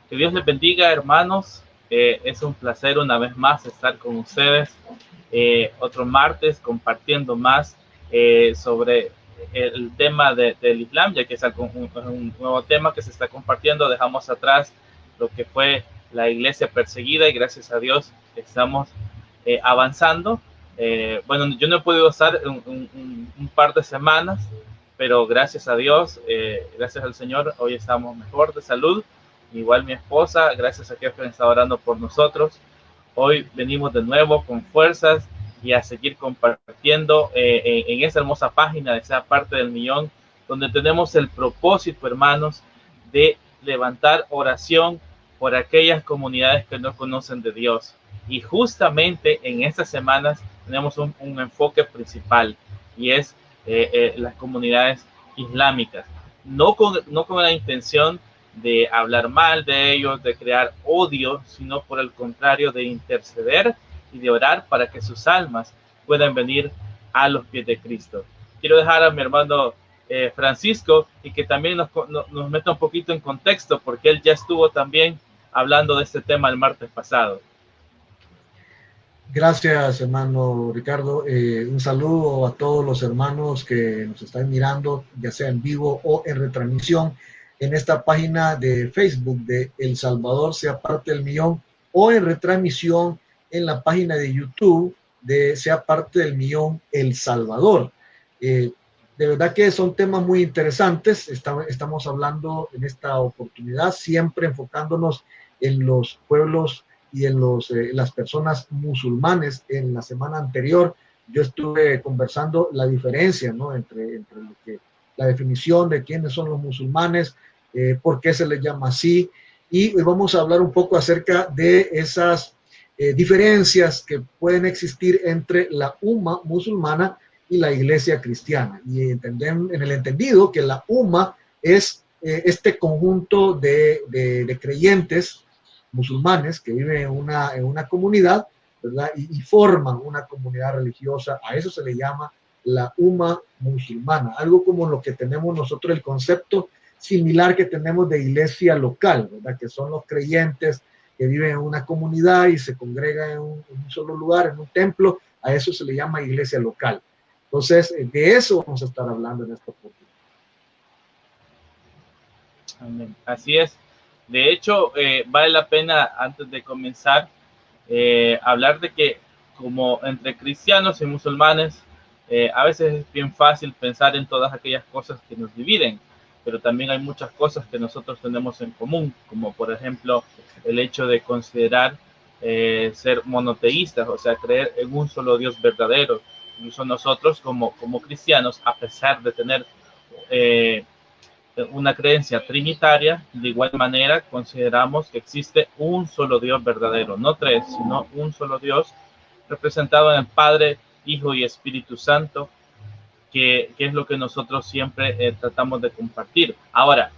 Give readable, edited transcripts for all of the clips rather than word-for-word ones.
Que Dios les bendiga, hermanos. Es un placer una vez más estar con ustedes. Otro martes compartiendo más sobre el tema del Islam, ya que es un nuevo tema que se está compartiendo. Dejamos atrás lo que fue la iglesia perseguida y gracias a Dios estamos avanzando. Bueno, yo no he podido estar un par de semanas, pero gracias a Dios, gracias al Señor, hoy estamos mejor de salud. Igual mi esposa, gracias a Dios que está orando por nosotros. Hoy venimos de nuevo con fuerzas y a seguir compartiendo en esa hermosa página de Sea Parte del Millón, donde tenemos el propósito, hermanos, de levantar oración por aquellas comunidades que no conocen de Dios. Y justamente en estas semanas tenemos un enfoque principal y es las comunidades islámicas. No con la intención de hablar mal de ellos, de crear odio, sino por el contrario, de interceder y de orar para que sus almas puedan venir a los pies de Cristo. Quiero dejar a mi hermano Francisco y que también nos meta un poquito en contexto, porque él ya estuvo también hablando de este tema el martes pasado. Gracias, hermano Ricardo. Un saludo a todos los hermanos que nos están mirando, ya sea en vivo o en retransmisión, en esta página de Facebook de El Salvador Sea Parte del Millón, o en retransmisión en la página de YouTube de Sea Parte del Millón El Salvador. De verdad que son temas muy interesantes. Estamos hablando en esta oportunidad siempre enfocándonos en los pueblos y en las personas musulmanes. En la semana anterior yo estuve conversando la diferencia, ¿no?, entre lo que, la definición de quiénes son los musulmanes, por qué se les llama así, y hoy vamos a hablar un poco acerca de esas diferencias que pueden existir entre la umma musulmana y la iglesia cristiana, y en el entendido que la umma es este conjunto de creyentes musulmanes que viven en una comunidad, ¿verdad? Y forman una comunidad religiosa. A eso se le llama la umma musulmana, algo como lo que tenemos nosotros, el concepto similar que tenemos de iglesia local, ¿verdad?, que son los creyentes que viven en una comunidad y se congregan en un solo lugar, en un templo. A eso se le llama iglesia local. Entonces, de eso vamos a estar hablando en esta oportunidad. Amén. Así es. De hecho, vale la pena, antes de comenzar, hablar de que como entre cristianos y musulmanes, a veces es bien fácil pensar en todas aquellas cosas que nos dividen, pero también hay muchas cosas que nosotros tenemos en común, como por ejemplo el hecho de considerar ser monoteístas, o sea, creer en un solo Dios verdadero. Incluso nosotros como cristianos, a pesar de tener una creencia trinitaria, de igual manera consideramos que existe un solo Dios verdadero, no tres, sino un solo Dios, representado en el Padre, Hijo y Espíritu Santo, que es lo que nosotros siempre tratamos de compartir. Ahora,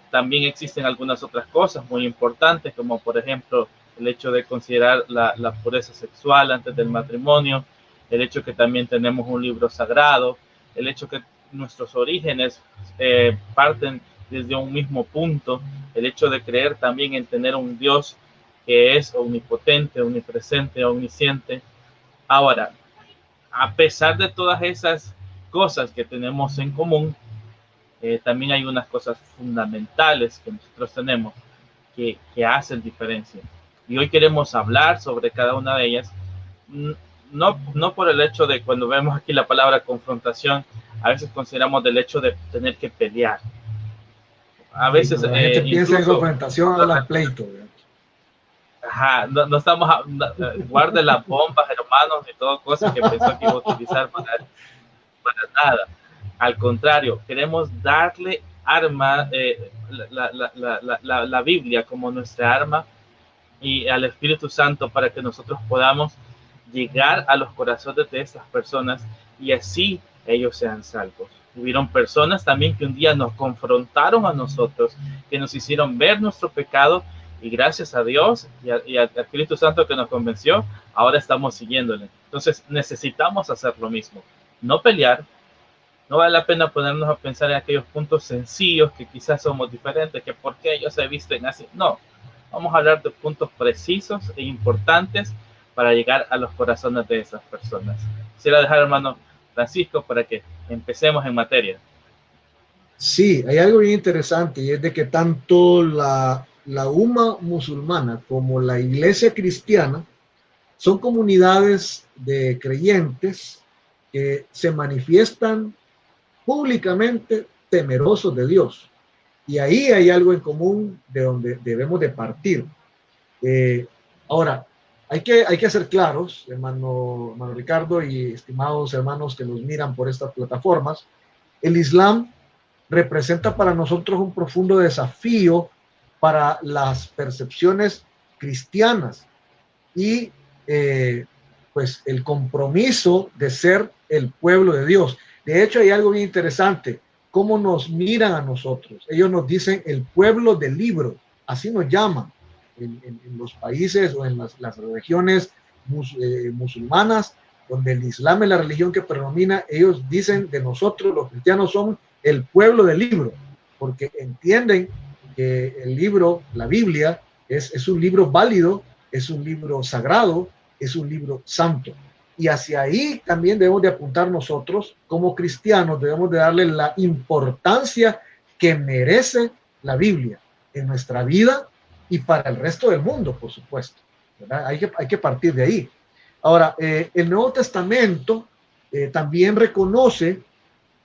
también existen algunas otras cosas muy importantes, como por ejemplo el hecho de considerar la pureza sexual antes del matrimonio, el hecho que también tenemos un libro sagrado, el hecho que nuestros orígenes parten desde un mismo punto, el hecho de creer también en tener un Dios que es omnipotente, omnipresente, omnisciente. Ahora, a pesar de todas esas cosas que tenemos en común, también hay unas cosas fundamentales que nosotros tenemos que hacen diferencia. Y hoy queremos hablar sobre cada una de ellas, no por el hecho de cuando vemos aquí la palabra confrontación, a veces consideramos del hecho de tener que pelear. A veces la gente piensa en confrontación, hablan pleito. Ajá, no estamos, guarde las bombas, hermanos, y todo cosas que pensó que iba a utilizar para nada. Al contrario, queremos darle arma, la Biblia como nuestra arma, y al Espíritu Santo para que nosotros podamos llegar a los corazones de estas personas y así ellos sean salvos. Hubieron personas también que un día nos confrontaron a nosotros, que nos hicieron ver nuestro pecado, y gracias a Dios y al Espíritu Santo que nos convenció, ahora estamos siguiéndole. Entonces necesitamos hacer lo mismo, no pelear, No vale la pena ponernos a pensar en aquellos puntos sencillos que quizás somos diferentes, que por qué ellos se visten así. No, vamos a hablar de puntos precisos e importantes para llegar a los corazones de esas personas. Quisiera dejar, hermano Francisco, para que empecemos en materia. Sí, hay algo bien interesante y es de que tanto la umma musulmana como la iglesia cristiana son comunidades de creyentes que se manifiestan públicamente temerosos de Dios. Y ahí hay algo en común de donde debemos de partir. Eh, Ahora, hay que ser claros, hermano Ricardo y estimados hermanos que nos miran por estas plataformas. El Islam representa para nosotros un profundo desafío para las percepciones cristianas y pues el compromiso de ser el pueblo de Dios. De hecho, hay algo bien interesante, cómo nos miran a nosotros. Ellos nos dicen el pueblo del libro, así nos llaman en los países o en las regiones musulmanas, donde el Islam es la religión que predomina. Ellos dicen de nosotros, los cristianos, son el pueblo del libro, porque entienden que el libro, la Biblia, es un libro válido, es un libro sagrado, es un libro santo. Y hacia ahí también debemos de apuntar nosotros, como cristianos, debemos de darle la importancia que merece la Biblia en nuestra vida y para el resto del mundo, por supuesto. ¿Verdad? Hay que partir de ahí. Ahora, el Nuevo Testamento también reconoce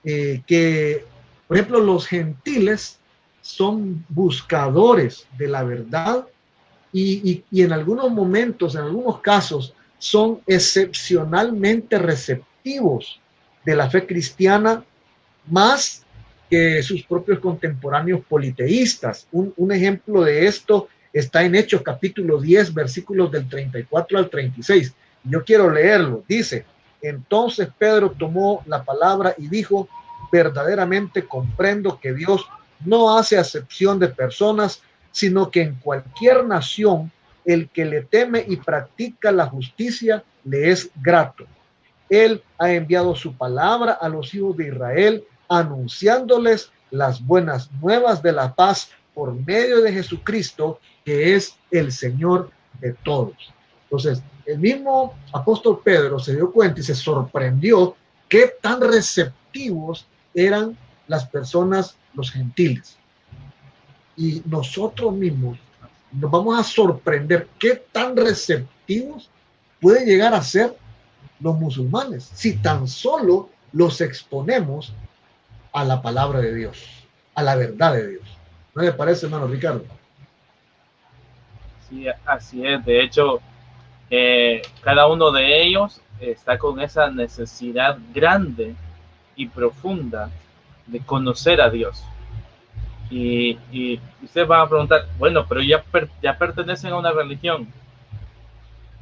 que, por ejemplo, los gentiles son buscadores de la verdad y en algunos momentos, en algunos casos, son excepcionalmente receptivos de la fe cristiana más que sus propios contemporáneos politeístas. Un ejemplo de esto está en Hechos capítulo 10, versículos del 34 al 36. Yo quiero leerlo. Dice: entonces Pedro tomó la palabra y dijo: verdaderamente comprendo que Dios no hace acepción de personas, sino que en cualquier nación el que le teme y practica la justicia le es grato. Él ha enviado su palabra a los hijos de Israel, anunciándoles las buenas nuevas de la paz por medio de Jesucristo, que es el Señor de todos. Entonces, el mismo apóstol Pedro se dio cuenta y se sorprendió qué tan receptivos eran las personas, los gentiles. Y nosotros mismos nos vamos a sorprender qué tan receptivos pueden llegar a ser los musulmanes si tan solo los exponemos a la palabra de Dios, a la verdad de Dios. ¿No le parece, hermano Ricardo? Sí, así es. De hecho, cada uno de ellos está con esa necesidad grande y profunda de conocer a Dios. Y ustedes van a preguntar, bueno, pero ya pertenecen a una religión.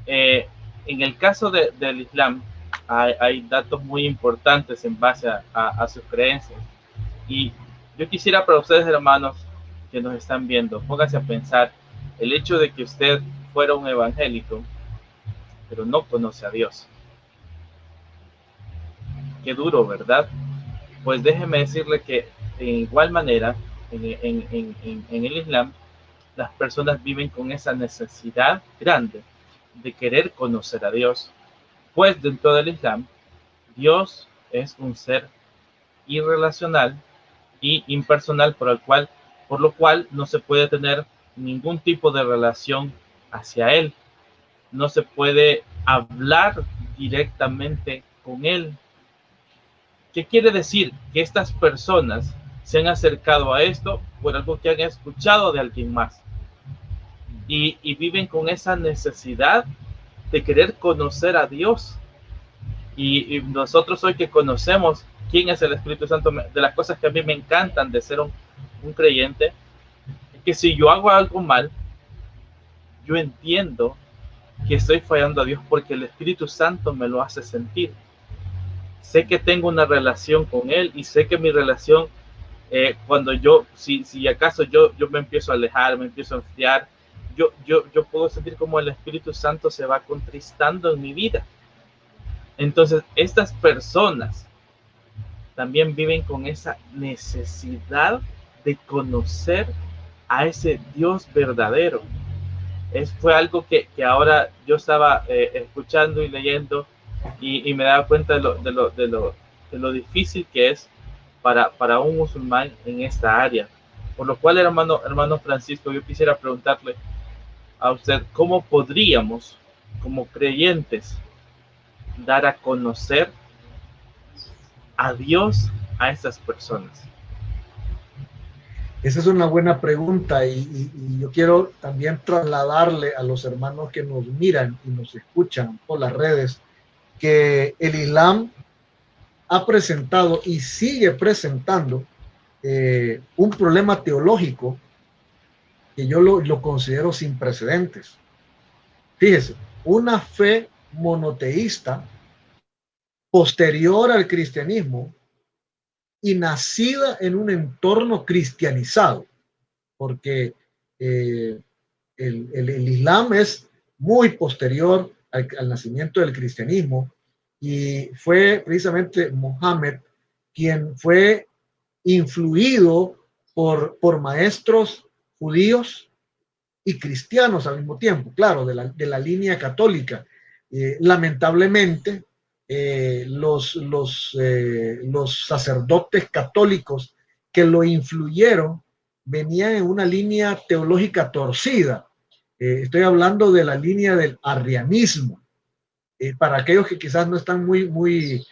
En el caso del Islam, hay datos muy importantes en base a sus creencias. Y yo quisiera para ustedes, hermanos, que nos están viendo, pónganse a pensar el hecho de que usted fuera un evangélico, pero no conoce a Dios. Qué duro, ¿verdad? Pues déjeme decirle que de igual manera, en el Islam, las personas viven con esa necesidad grande de querer conocer a Dios. Pues dentro del Islam, Dios es un ser irrelacional y impersonal por lo cual no se puede tener ningún tipo de relación hacia Él. No se puede hablar directamente con Él. ¿Qué quiere decir? Que estas personas se han acercado a esto por algo que han escuchado de alguien más. Y viven con esa necesidad de querer conocer a Dios. Y nosotros hoy que conocemos quién es el Espíritu Santo, de las cosas que a mí me encantan de ser un creyente, es que si yo hago algo mal, yo entiendo que estoy fallando a Dios porque el Espíritu Santo me lo hace sentir. Sé que tengo una relación con Él y sé que mi relación, cuando si acaso yo me empiezo a alejar, me empiezo a enfriar, yo puedo sentir como el Espíritu Santo se va contristando en mi vida. Entonces, estas personas también viven con esa necesidad de conocer a ese Dios verdadero. Fue algo que ahora yo estaba escuchando y leyendo y me daba cuenta de lo difícil que es para un musulmán en esta área. Por lo cual, hermano Francisco, yo quisiera preguntarle a usted, ¿cómo podríamos, como creyentes, dar a conocer a Dios a estas personas? Esa es una buena pregunta y yo quiero también trasladarle a los hermanos que nos miran y nos escuchan por las redes que el Islam ha presentado y sigue presentando un problema teológico que yo lo considero sin precedentes. Fíjese, una fe monoteísta posterior al cristianismo y nacida en un entorno cristianizado, porque el Islam es muy posterior al nacimiento del cristianismo y fue precisamente Mohammed quien fue influido por maestros judíos y cristianos al mismo tiempo, claro, de la línea católica. Lamentablemente, los sacerdotes católicos que lo influyeron venían en una línea teológica torcida. Estoy hablando de la línea del arrianismo. Para aquellos que quizás no están muy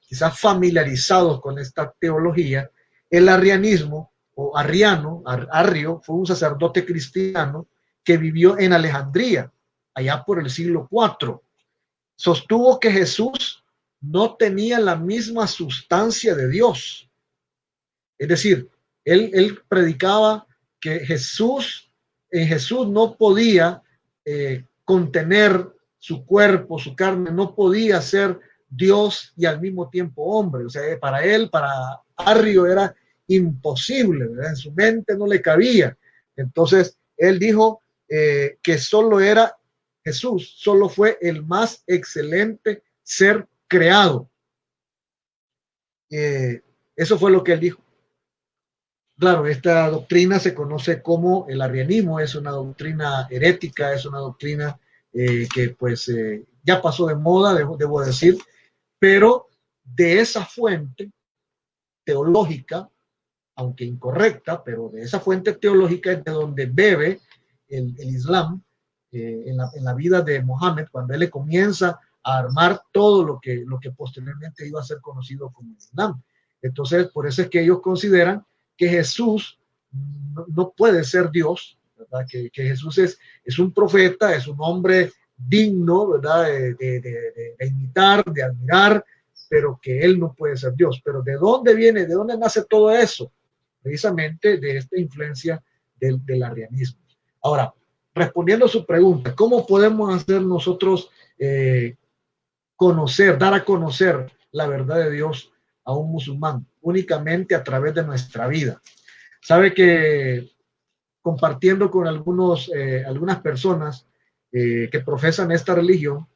quizás familiarizados con esta teología, el arrianismo o Arrio, fue un sacerdote cristiano que vivió en Alejandría, allá por el siglo IV. Sostuvo que Jesús no tenía la misma sustancia de Dios. Es decir, él predicaba que en Jesús no podía contener su cuerpo, su carne, no podía ser Dios y al mismo tiempo hombre. O sea, para él, para Arrio, era imposible, ¿verdad? En su mente no le cabía. Entonces, él dijo que solo era Jesús, solo fue el más excelente ser creado. Eso fue lo que él dijo. Claro, esta doctrina se conoce como el arrianismo, es una doctrina herética, es una doctrina que pues ya pasó de moda, debo decir, pero de esa fuente teológica, aunque incorrecta, pero de esa fuente teológica es de donde bebe el Islam en la vida de Mohammed, cuando él le comienza a armar todo lo que posteriormente iba a ser conocido como Islam. Entonces, por eso es que ellos consideran que Jesús no puede ser Dios, ¿verdad? Que Jesús es un profeta, es un hombre digno, ¿verdad? De imitar, de admirar, pero que él no puede ser Dios. Pero ¿de dónde viene? ¿De dónde nace todo eso? Precisamente de esta influencia del arrianismo. Ahora, respondiendo a su pregunta, ¿cómo podemos hacer nosotros dar a conocer la verdad de Dios a un musulmán? Únicamente a través de nuestra vida. Sabe que compartiendo con algunas personas que profesan esta religión,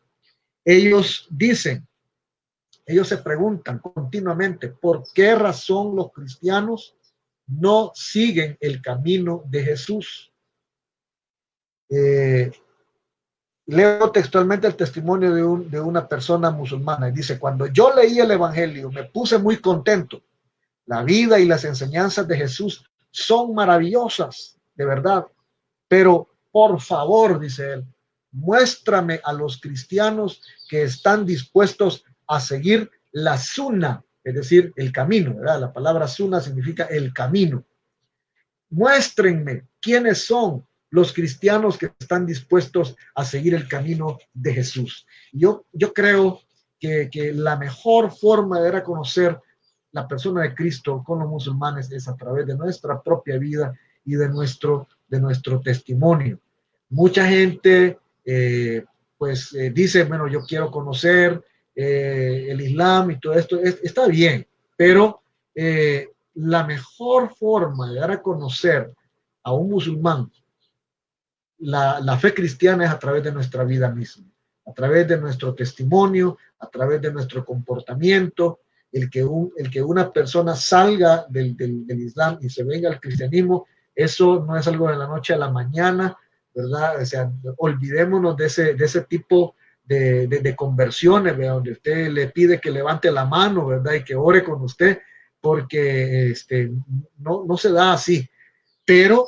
ellos se preguntan continuamente, ¿por qué razón los cristianos no siguen el camino de Jesús? Leo textualmente el testimonio de una persona musulmana y dice: cuando yo leí el evangelio me puse muy contento. La vida y las enseñanzas de Jesús son maravillosas, de verdad, pero por favor, dice él, muéstrame a los cristianos que están dispuestos a seguir la sunna, es decir, el camino, ¿verdad? La palabra sunna significa el camino. Muéstrenme quiénes son los cristianos que están dispuestos a seguir el camino de Jesús. Yo creo que la mejor forma de dar a conocer la persona de Cristo con los musulmanes es a través de nuestra propia vida y de nuestro testimonio. Mucha gente dice, bueno, yo quiero conocer el Islam y todo esto, está bien, pero la mejor forma de dar a conocer a un musulmán la fe cristiana es a través de nuestra vida misma, a través de nuestro testimonio, a través de nuestro comportamiento. el que una persona salga del Islam y se venga al cristianismo, eso no es algo de la noche a la mañana, ¿verdad? O sea, olvidémonos de ese tipo de conversiones, ¿verdad? Donde usted le pide que levante la mano, ¿verdad? Y que ore con usted, porque no se da así. Pero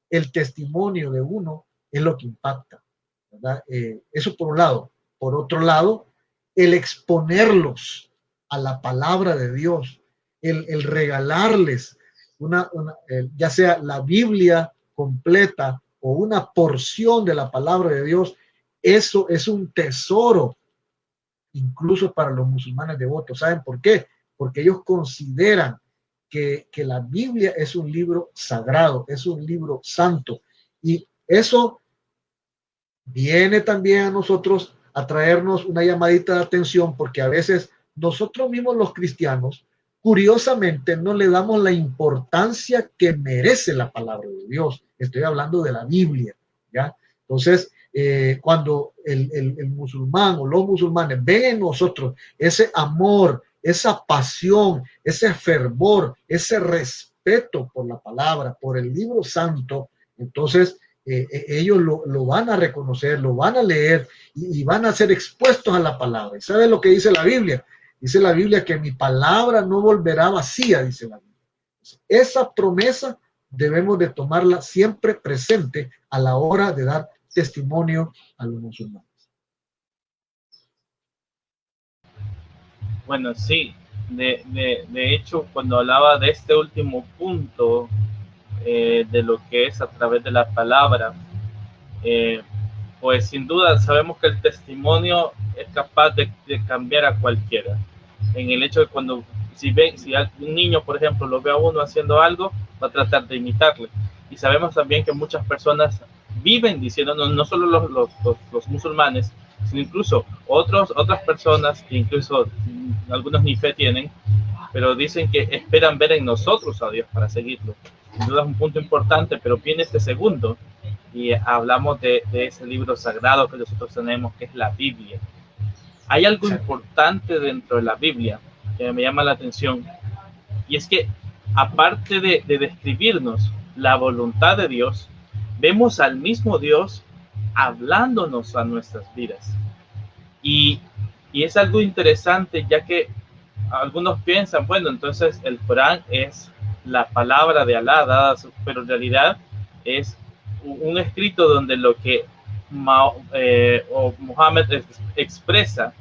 el testimonio de uno es lo que impacta, ¿verdad? Eso por un lado. Por otro lado, el exponerlos a la palabra de Dios, el regalarles ya sea la Biblia completa o una porción de la palabra de Dios, eso es un tesoro incluso para los musulmanes devotos. ¿Saben por qué? Porque ellos consideran que la Biblia es un libro sagrado, es un libro santo. Y eso viene también a nosotros a traernos una llamadita de atención, porque a veces nosotros mismos los cristianos, curiosamente, no le damos la importancia que merece la palabra de Dios. Estoy hablando de la Biblia, ¿ya? Entonces, cuando el musulmán o los musulmanes ven en nosotros ese amor, esa pasión, ese fervor, ese respeto por la palabra, por el libro santo, entonces ellos lo van a reconocer, lo van a leer y van a ser expuestos a la palabra. ¿Y saben lo que dice la Biblia? Dice la Biblia que mi palabra no volverá vacía, dice la Biblia. Esa promesa debemos de tomarla siempre presente a la hora de dar testimonio a los musulmanes. Bueno, sí, de hecho, cuando hablaba de este último punto, de lo que es a través de la palabra, pues sin duda sabemos que el testimonio es capaz de cambiar a cualquiera. En el hecho de cuando, si un niño, por ejemplo, lo ve a uno haciendo algo, va a tratar de imitarle. Y sabemos también que muchas personas viven diciendo, no solo los musulmanes, sino incluso otras personas que incluso algunos ni fe tienen, pero dicen que esperan ver en nosotros a Dios para seguirlo. Sin duda es un punto importante, pero viene este segundo y hablamos de ese libro sagrado que nosotros tenemos, que es la Biblia. Hay algo importante dentro de la Biblia que me llama la atención, y es que aparte de describirnos la voluntad de Dios, vemos al mismo Dios hablándonos a nuestras vidas. Y es algo interesante, ya que algunos piensan, bueno, entonces el Corán es la palabra de Alá, pero en realidad es un escrito donde lo que Muhammad expresa,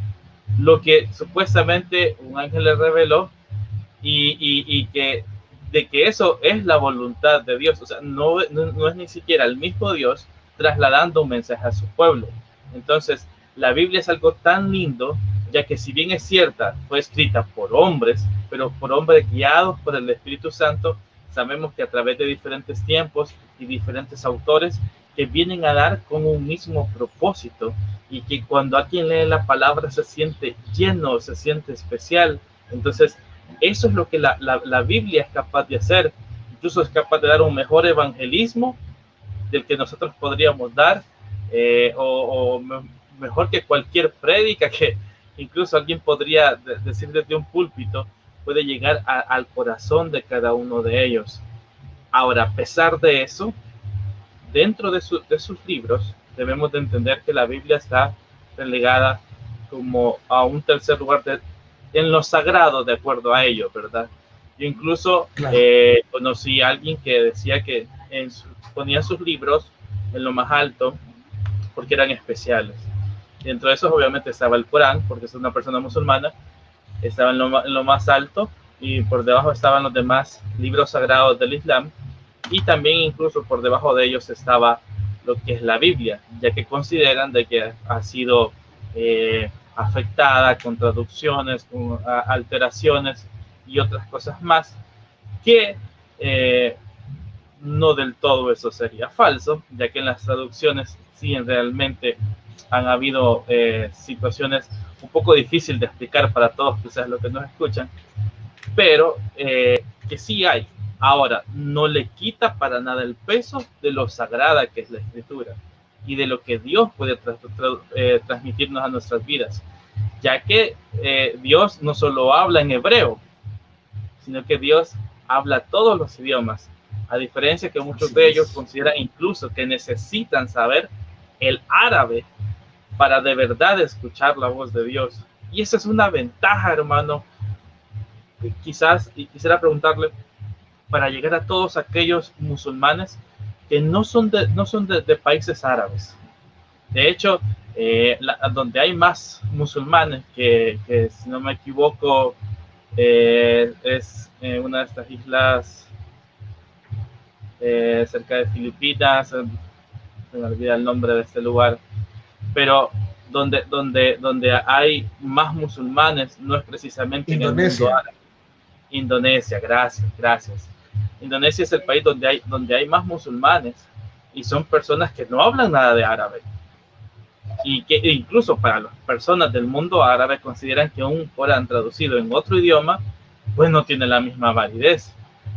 lo que supuestamente un ángel le reveló, y que de que eso es la voluntad de Dios. O sea, no es ni siquiera el mismo Dios trasladando un mensaje a su pueblo. Entonces, la Biblia es algo tan lindo, ya que si bien es cierta, fue escrita por hombres, pero por hombres guiados por el Espíritu Santo, sabemos que a través de diferentes tiempos y diferentes autores que vienen a dar con un mismo propósito, y que cuando alguien lee la palabra se siente lleno, se siente especial. Entonces, eso es lo que la Biblia es capaz de hacer. Incluso es capaz de dar un mejor evangelismo del que nosotros podríamos dar, mejor que cualquier prédica que incluso alguien podría decir desde un púlpito, puede llegar al corazón de cada uno de ellos. Ahora, a pesar de eso, dentro de sus libros, debemos de entender que la Biblia está relegada como a un tercer lugar en lo sagrado, de acuerdo a ello, ¿verdad? Yo incluso conocí a alguien que decía que ponía sus libros en lo más alto porque eran especiales. Dentro de esos obviamente estaba el Corán, porque es una persona musulmana, estaba en lo más alto, y por debajo estaban los demás libros sagrados del Islam, y también incluso por debajo de ellos estaba lo que es la Biblia, ya que consideran de que ha sido afectada con traducciones, con alteraciones y otras cosas más, que no del todo eso sería falso, ya que en las traducciones sí realmente han habido situaciones un poco difíciles de explicar para todos, quizás los que nos escuchan, pero que sí hay. Ahora, no le quita para nada el peso de lo sagrada que es la Escritura y de lo que Dios puede transmitirnos a nuestras vidas. ya que Dios no solo habla en hebreo, sino que Dios habla todos los idiomas, a diferencia que muchos de ellos consideran incluso que necesitan saber el árabe para de verdad escuchar la voz de Dios. Y esa es una ventaja, hermano. Quizás, y quisiera preguntarle, para llegar a todos aquellos musulmanes que no son de países árabes. De hecho, donde hay más musulmanes, que si no me equivoco, es una de estas islas cerca de Filipinas, se me olvida el nombre de este lugar, pero donde hay más musulmanes no es precisamente Indonesia. En el mundo árabe. Indonesia, gracias. Indonesia es el país donde hay más musulmanes y son personas que no hablan nada de árabe. Y que incluso para las personas del mundo árabe consideran que un Corán traducido en otro idioma pues no tiene la misma validez.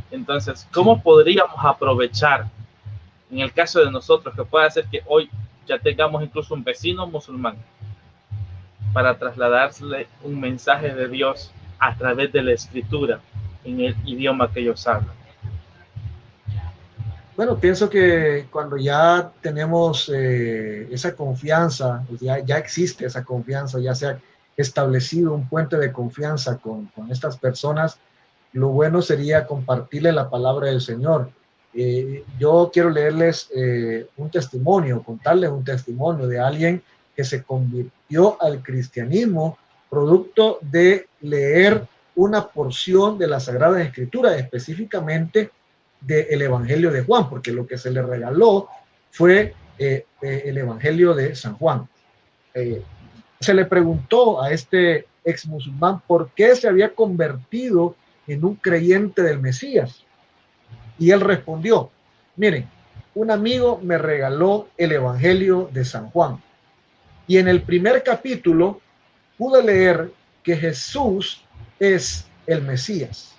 Entonces, ¿cómo podríamos aprovechar, en el caso de nosotros, que puede hacer que hoy ya tengamos incluso un vecino musulmán, para trasladarle un mensaje de Dios a través de la escritura en el idioma que ellos hablan? Bueno, pienso que cuando ya tenemos esa confianza, pues ya existe esa confianza, ya se ha establecido un puente de confianza con estas personas, lo bueno sería compartirle la palabra del Señor. Yo quiero leerles un testimonio, contarles un testimonio de alguien que se convirtió al cristianismo producto de leer una porción de la Sagrada Escritura, específicamente del Evangelio de Juan, porque lo que se le regaló fue el Evangelio de San Juan. Se le preguntó a este ex musulmán por qué se había convertido en un creyente del Mesías. Y él respondió, miren, un amigo me regaló el Evangelio de San Juan. Y en el primer capítulo pude leer que Jesús es el Mesías,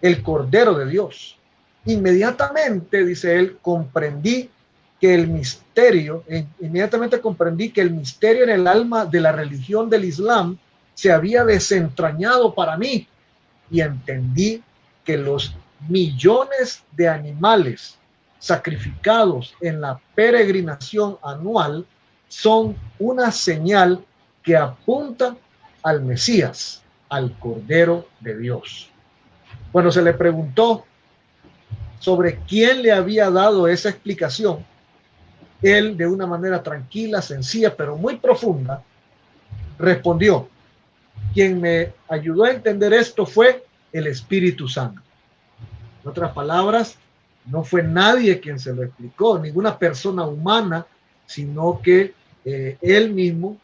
el Cordero de Dios. Inmediatamente, dice él, comprendí que el misterio en el alma de la religión del Islam se había desentrañado para mí y entendí que los millones de animales sacrificados en la peregrinación anual son una señal que apunta al Mesías, al Cordero de Dios. Cuando se le preguntó sobre quién le había dado esa explicación, él, de una manera tranquila, sencilla, pero muy profunda, respondió, quien me ayudó a entender esto fue el Espíritu Santo. En otras palabras, no fue nadie quien se lo explicó, ninguna persona humana, sino que él mismo,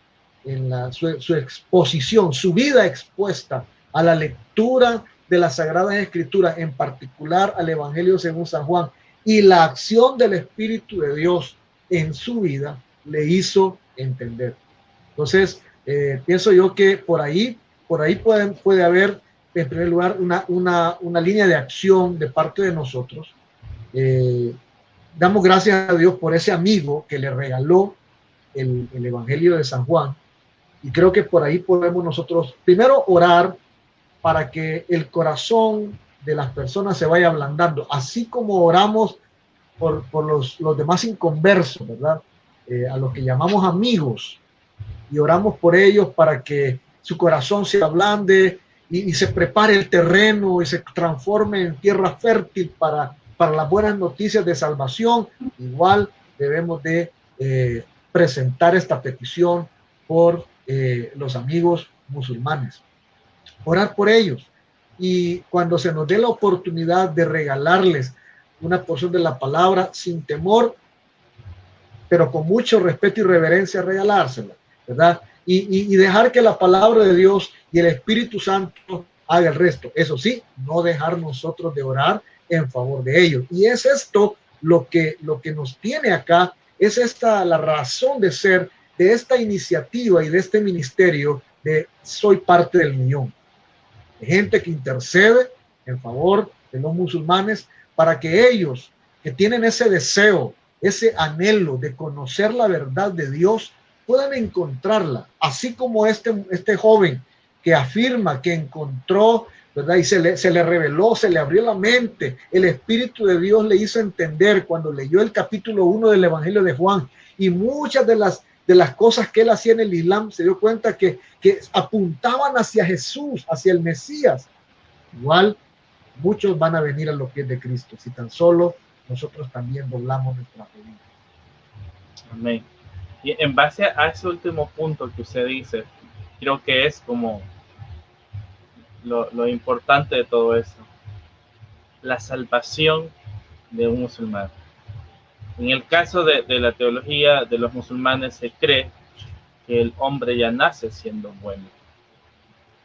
en su exposición, su vida expuesta a la lectura de las Sagradas Escrituras, en particular al Evangelio según San Juan, y la acción del Espíritu de Dios en su vida, le hizo entender. Entonces, pienso yo que por ahí puede haber, en primer lugar, una línea de acción de parte de nosotros. Damos gracias a Dios por ese amigo que le regaló el Evangelio de San Juan, y creo que por ahí podemos nosotros primero orar para que el corazón de las personas se vaya ablandando, así como oramos por los demás inconversos, ¿verdad? A los que llamamos amigos, y oramos por ellos para que su corazón se ablande y se prepare el terreno y se transforme en tierra fértil para las buenas noticias de salvación. Igual debemos de presentar esta petición por los amigos musulmanes, orar por ellos, y cuando se nos dé la oportunidad de regalarles una porción de la palabra, sin temor, pero con mucho respeto y reverencia, regalársela, ¿verdad? Y dejar que la palabra de Dios y el Espíritu Santo haga el resto. Eso sí, no dejar nosotros de orar en favor de ellos. Y es esto lo que nos tiene acá, es esta la razón de ser de esta iniciativa y de este ministerio de Soy Parte del Millón. De gente que intercede en favor de los musulmanes para que ellos, que tienen ese deseo, ese anhelo de conocer la verdad de Dios, puedan encontrarla, así como este joven que afirma que encontró, ¿verdad? Y se le reveló, se le abrió la mente, el Espíritu de Dios le hizo entender cuando leyó el capítulo 1 del Evangelio de Juan, y muchas de las cosas que él hacía en el Islam, se dio cuenta que apuntaban hacia Jesús, hacia el Mesías. Igual, muchos van a venir a los pies de Cristo, si tan solo nosotros también doblamos nuestra rodilla. Amén. Y en base a ese último punto que usted dice, creo que es como lo importante de todo eso, la salvación de un musulmán. En el caso de la teología de los musulmanes, se cree que el hombre ya nace siendo bueno,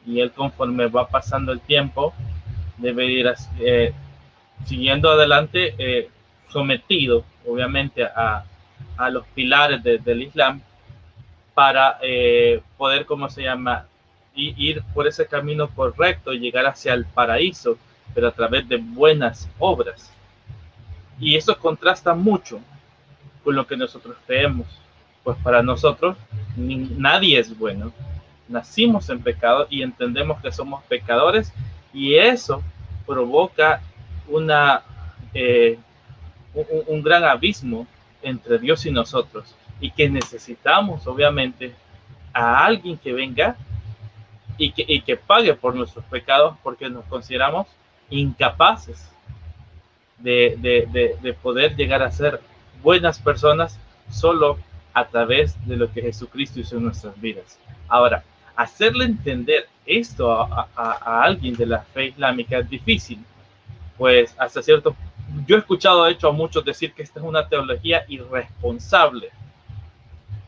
y él, conforme va pasando el tiempo, debe ir siguiendo adelante, sometido obviamente a los pilares del Islam, para poder, ¿cómo se llama?, ir por ese camino correcto y llegar hacia el paraíso, pero a través de buenas obras. Y eso contrasta mucho con lo que nosotros creemos, pues para nosotros nadie es bueno. Nacimos en pecado y entendemos que somos pecadores, y eso provoca un gran abismo entre Dios y nosotros, y que necesitamos obviamente a alguien que venga y que pague por nuestros pecados, porque nos consideramos incapaces de poder llegar a ser buenas personas solo a través de lo que Jesucristo hizo en nuestras vidas. Ahora, hacerle entender esto a alguien de la fe islámica es difícil, pues hasta cierto punto, yo he escuchado de hecho a muchos decir que esta es una teología irresponsable,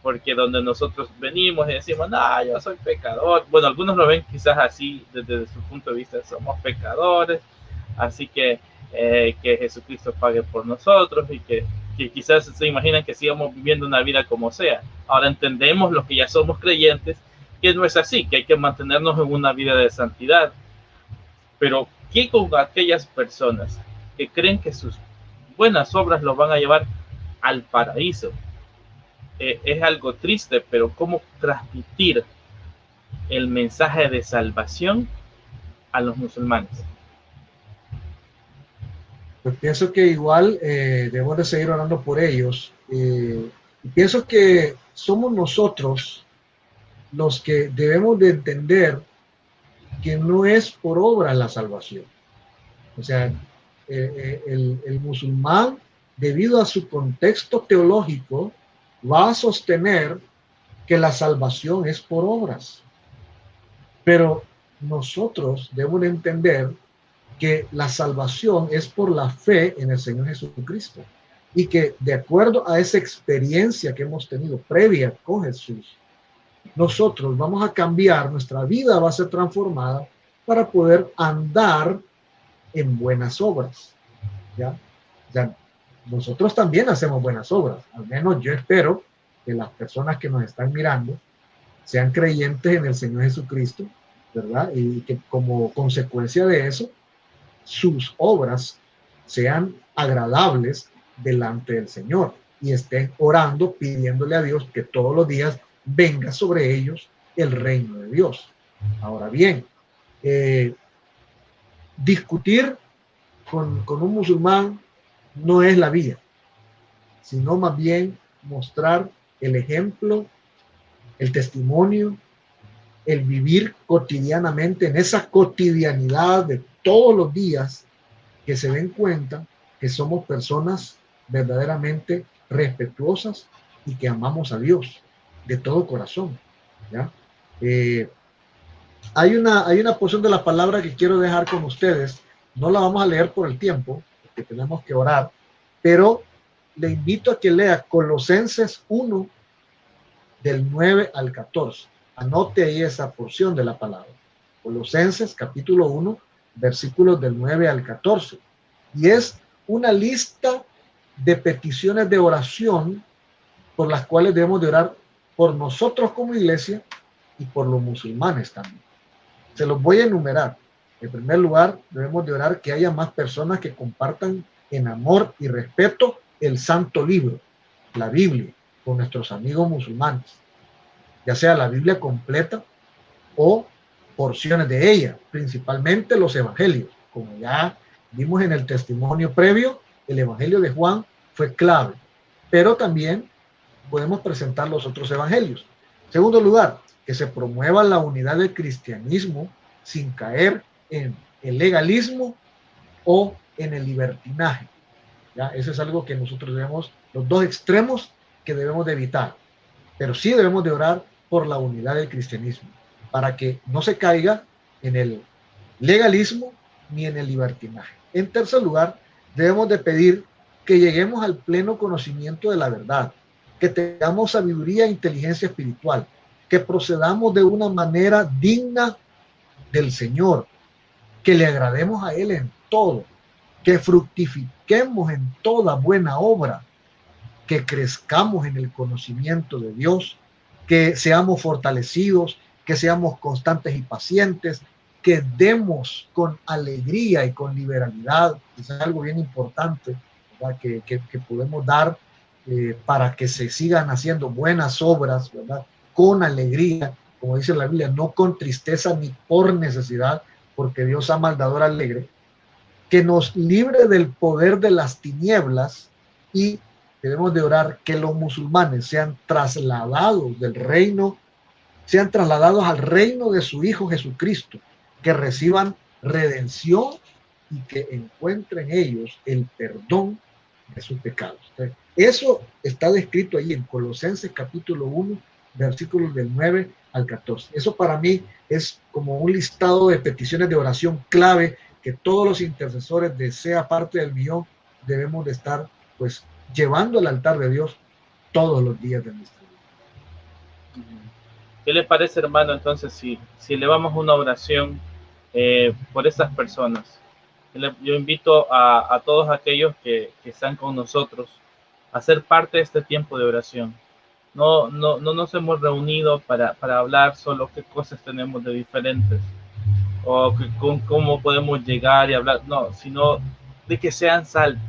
porque donde nosotros venimos y decimos, no, yo soy pecador, bueno, algunos lo ven quizás así desde su punto de vista, somos pecadores, así que Jesucristo pague por nosotros, y que quizás se imaginan que sigamos viviendo una vida como sea. Ahora entendemos, los que ya somos creyentes, que no es así, que hay que mantenernos en una vida de santidad. Pero ¿qué con aquellas personas que creen que sus buenas obras los van a llevar al paraíso? Es algo triste, pero ¿cómo transmitir el mensaje de salvación a los musulmanes? Pues pienso que igual debemos de seguir orando por ellos. Pienso que somos nosotros los que debemos de entender que no es por obra la salvación. O sea, el musulmán, debido a su contexto teológico, va a sostener que la salvación es por obras. Pero nosotros debemos de entender que la salvación es por la fe en el Señor Jesucristo, y que de acuerdo a esa experiencia que hemos tenido previa con Jesús, nosotros vamos a cambiar, nuestra vida va a ser transformada para poder andar en buenas obras. ¿Ya? Ya, nosotros también hacemos buenas obras, al menos yo espero que las personas que nos están mirando sean creyentes en el Señor Jesucristo, ¿verdad? Y que como consecuencia de eso, sus obras sean agradables delante del Señor, y estén orando, pidiéndole a Dios que todos los días venga sobre ellos el reino de Dios. Ahora bien, discutir con un musulmán no es la vía, sino más bien mostrar el ejemplo, el testimonio, el vivir cotidianamente en esa cotidianidad de todos los días, que se den cuenta que somos personas verdaderamente respetuosas y que amamos a Dios de todo corazón. ¿Ya? Hay una porción de la palabra que quiero dejar con ustedes. No la vamos a leer por el tiempo, porque tenemos que orar, pero le invito a que lea Colosenses 1, del 9 al 14. Anote ahí esa porción de la palabra. Colosenses capítulo 1, versículos del 9 al 14. Y es una lista de peticiones de oración por las cuales debemos de orar por nosotros como iglesia y por los musulmanes también. Se los voy a enumerar. En primer lugar, debemos de orar que haya más personas que compartan en amor y respeto el santo libro, la Biblia, con nuestros amigos musulmanes. ya sea la Biblia completa o porciones de ella, principalmente los evangelios. Como ya vimos en el testimonio previo, el evangelio de Juan fue clave, pero también podemos presentar los otros evangelios. En segundo lugar, que se promueva la unidad del cristianismo sin caer en el legalismo o en el libertinaje. ¿Ya? Eso es algo que nosotros debemos, los dos extremos que debemos de evitar, pero sí debemos de orar por la unidad del cristianismo, para que no se caiga en el legalismo ni en el libertinaje. En tercer lugar, debemos de pedir que lleguemos al pleno conocimiento de la verdad, que tengamos sabiduría e inteligencia espiritual, que procedamos de una manera digna del Señor, que le agrademos a Él en todo, que fructifiquemos en toda buena obra, que crezcamos en el conocimiento de Dios, que seamos fortalecidos, que seamos constantes y pacientes, que demos con alegría y con liberalidad. Es algo bien importante, ¿verdad? Que podemos dar para que se sigan haciendo buenas obras, ¿verdad? Con alegría, como dice la Biblia, no con tristeza ni por necesidad, porque Dios ama al dador alegre, que nos libre del poder de las tinieblas, y debemos de orar que los musulmanes sean trasladados del reino, sean trasladados al reino de su Hijo Jesucristo, que reciban redención y que encuentren ellos el perdón de sus pecados. Eso está descrito ahí en Colosenses capítulo 1, versículos del 9 al 14. Eso para mí es como un listado de peticiones de oración clave que todos los intercesores de Sea Parte del Millón debemos de estar pues llevando al altar de Dios todos los días de nuestra vida. ¿Qué le parece, hermano, entonces si elevamos una oración por estas personas? Yo invito a todos aquellos que están con nosotros a ser parte de este tiempo de oración. No nos hemos reunido para hablar solo qué cosas tenemos de diferentes o cómo podemos llegar y hablar, no, sino de que sean salvos.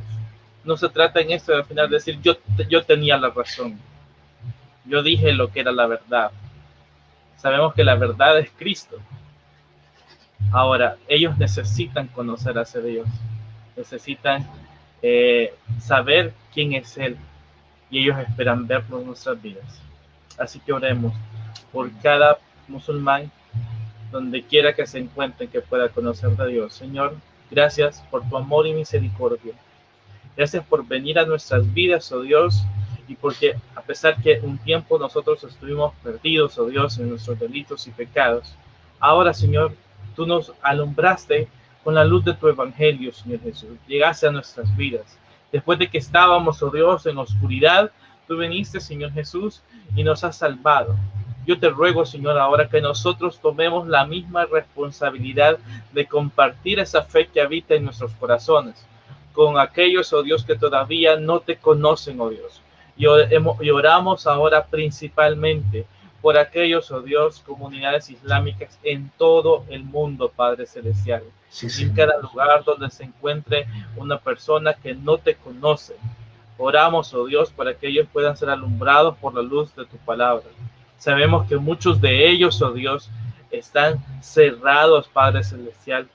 No se trata en esto de al final decir yo tenía la razón, yo dije lo que era la verdad. Sabemos que la verdad es Cristo. Ahora, ellos necesitan conocer a ese Dios, necesitan saber quién es Él, y ellos esperan verlo en nuestras vidas. Así que oremos por cada musulmán, donde quiera que se encuentren, que pueda conocer de Dios. Señor, gracias por tu amor y misericordia. Gracias por venir a nuestras vidas, oh Dios, y porque a pesar que un tiempo nosotros estuvimos perdidos, oh Dios, en nuestros delitos y pecados, ahora, Señor, tú nos alumbraste con la luz de tu evangelio, Señor Jesús. Llegaste a nuestras vidas. Después de que estábamos, oh Dios, en oscuridad, tú viniste, Señor Jesús, y nos has salvado. Yo te ruego, Señor, ahora que nosotros tomemos la misma responsabilidad de compartir esa fe que habita en nuestros corazones con aquellos, oh Dios, que todavía no te conocen, oh Dios. Y oramos ahora principalmente por aquellos, oh Dios, comunidades islámicas en todo el mundo, Padre Celestial. Sí, sí. En cada lugar donde se encuentre una persona que no te conoce. Oramos, oh Dios, para que ellos puedan ser alumbrados por la luz de tu palabra. Sabemos que muchos de ellos, oh Dios, están cerrados, Padre Celestial,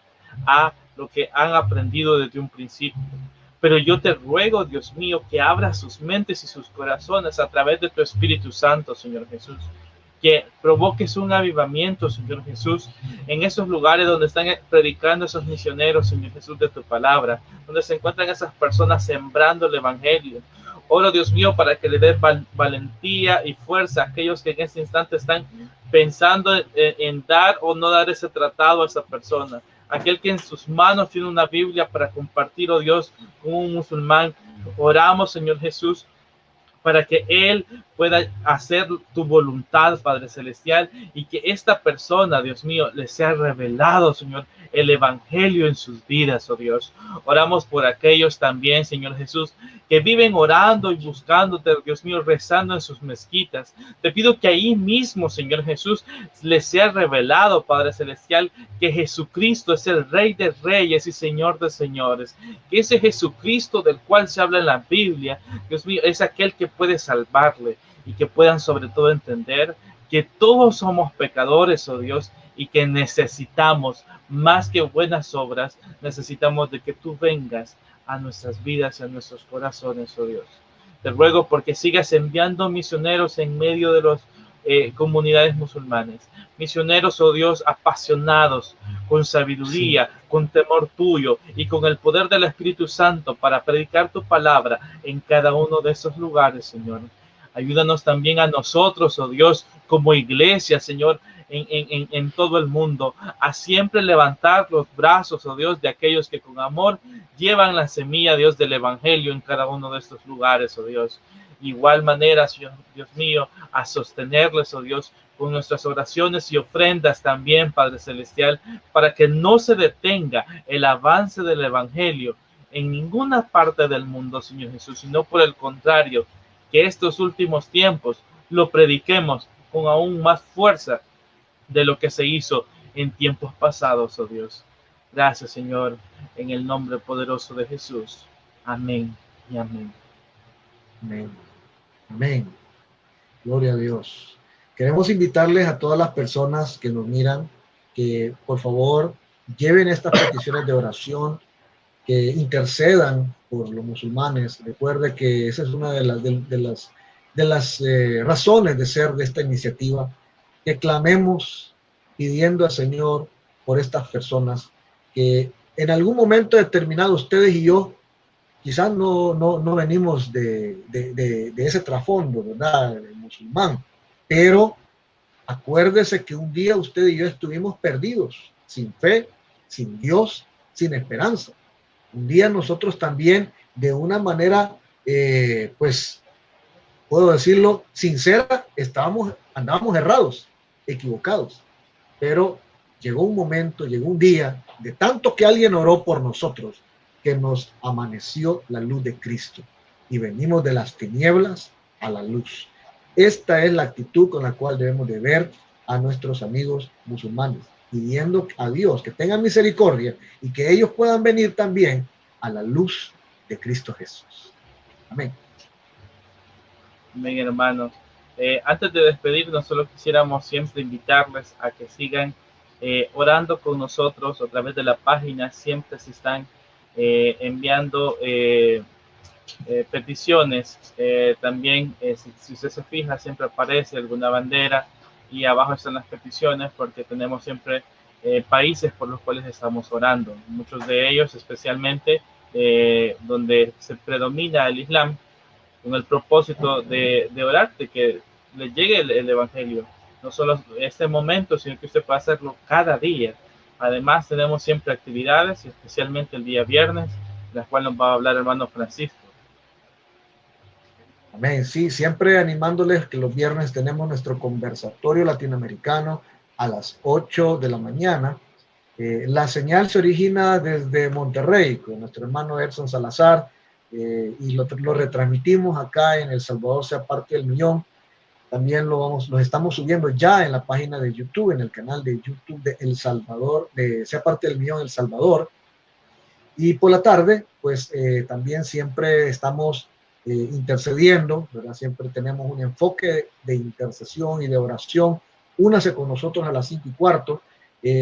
a lo que han aprendido desde un principio. Pero yo te ruego, Dios mío, que abras sus mentes y sus corazones a través de tu Espíritu Santo, Señor Jesús. Que provoques un avivamiento, Señor Jesús, en esos lugares donde están predicando esos misioneros, Señor Jesús, de tu palabra, donde se encuentran esas personas sembrando el Evangelio. Oro, Dios mío, para que le des valentía y fuerza a aquellos que en este instante están pensando en dar o no dar ese tratado a esa persona. Aquel que en sus manos tiene una Biblia para compartir, oh Dios, con un musulmán. Oramos, Señor Jesús, para que Él pueda hacer tu voluntad, Padre Celestial, y que esta persona, Dios mío, le sea revelado, Señor, el Evangelio en sus vidas, oh Dios. Oramos por aquellos también, Señor Jesús, que viven orando y buscándote, Dios mío, rezando en sus mezquitas. Te pido que ahí mismo, Señor Jesús, les sea revelado, Padre Celestial, que Jesucristo es el Rey de Reyes y Señor de Señores. Que ese Jesucristo del cual se habla en la Biblia, Dios mío, es aquel que puede salvarle, y que puedan sobre todo entender que todos somos pecadores, oh Dios, y que necesitamos, más que buenas obras, necesitamos de que tú vengas a nuestras vidas y a nuestros corazones, oh Dios. Te ruego porque sigas enviando misioneros en medio de las comunidades musulmanes. Misioneros, oh Dios, apasionados, con sabiduría, sí, con temor tuyo y con el poder del Espíritu Santo para predicar tu palabra en cada uno de esos lugares, Señor. Ayúdanos también a nosotros, oh Dios, como iglesia, Señor, en todo el mundo, a siempre levantar los brazos, oh Dios, de aquellos que con amor llevan la semilla, Dios, del Evangelio en cada uno de estos lugares, oh Dios. Igual manera, Dios mío, a sostenerles, oh Dios, con nuestras oraciones y ofrendas también, Padre Celestial, para que no se detenga el avance del Evangelio en ninguna parte del mundo, Señor Jesús, sino por el contrario, que estos últimos tiempos lo prediquemos con aún más fuerza de lo que se hizo en tiempos pasados, oh Dios. Gracias, Señor, en el nombre poderoso de Jesús. Amén y amén. Amén. Amén. Gloria a Dios. Queremos invitarles a todas las personas que nos miran que por favor lleven estas peticiones de oración, que intercedan por los musulmanes. Recuerde que esa es una de las razones de ser de esta iniciativa, que clamemos pidiendo al Señor por estas personas que en algún momento determinado ustedes y yo quizás no venimos de ese trasfondo, ¿verdad?, el musulmán, pero acuérdese que un día usted y yo estuvimos perdidos, sin fe, sin Dios, sin esperanza. Un día nosotros también, de una manera, pues, puedo decirlo, sincera, andábamos errados, equivocados. Pero llegó un momento, llegó un día, de tanto que alguien oró por nosotros, que nos amaneció la luz de Cristo y venimos de las tinieblas a la luz. Esta es la actitud con la cual debemos de ver a nuestros amigos musulmanes, pidiendo a Dios que tenga misericordia y que ellos puedan venir también a la luz de Cristo Jesús. Amén. Amén, hermanos. Antes de despedirnos, solo quisiéramos siempre invitarles a que sigan orando con nosotros a través de la página. Siempre se están enviando peticiones. También, si usted se fija, siempre aparece alguna bandera y abajo están las peticiones, porque tenemos siempre países por los cuales estamos orando. Muchos de ellos, especialmente donde se predomina el Islam, con el propósito de orar, de que le llegue el Evangelio. No solo este momento, sino que usted puede hacerlo cada día. Además, tenemos siempre actividades, especialmente el día viernes, de las cuales nos va a hablar el hermano Francisco. Amén. Sí, siempre animándoles que los viernes tenemos nuestro conversatorio latinoamericano a las 8 de la mañana. La señal se origina desde Monterrey, con nuestro hermano Edson Salazar, y lo retransmitimos acá en El Salvador, sea parte del millón. También los estamos subiendo ya en la página de YouTube, en el canal de YouTube de El Salvador, de sea parte del millón El Salvador. Y por la tarde, pues también siempre estamos intercediendo, ¿verdad? Siempre tenemos un enfoque de intercesión y de oración. Únase con nosotros a las 5:15.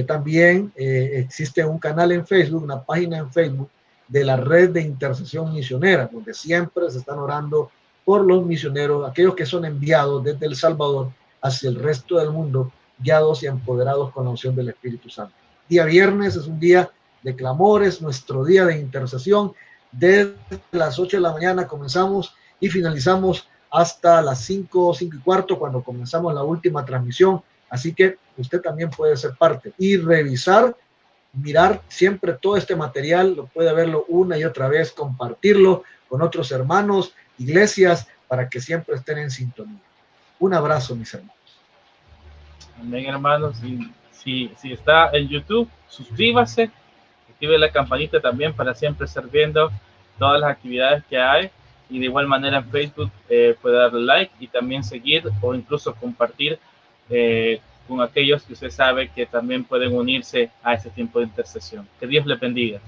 También existe un canal en Facebook, una página en Facebook de la red de intercesión misionera, donde siempre se están orando por los misioneros, aquellos que son enviados desde El Salvador hacia el resto del mundo, guiados y empoderados con la unción del Espíritu Santo. Día viernes es un día de clamores, nuestro día de intercesión. Desde las 8 de la mañana comenzamos y finalizamos hasta las 5:15, cuando comenzamos la última transmisión. Así que usted también puede ser parte y revisar, mirar siempre todo este material, lo puede verlo una y otra vez, compartirlo con otros hermanos, iglesias, para que siempre estén en sintonía. Un abrazo, mis hermanos. Amén, hermanos. Si está en YouTube, suscríbase, active la campanita también para siempre estar viendo todas las actividades que hay, y de igual manera en Facebook puede darle like y también seguir o incluso compartir con aquellos que usted sabe que también pueden unirse a este tiempo de intercesión. Que Dios le bendiga.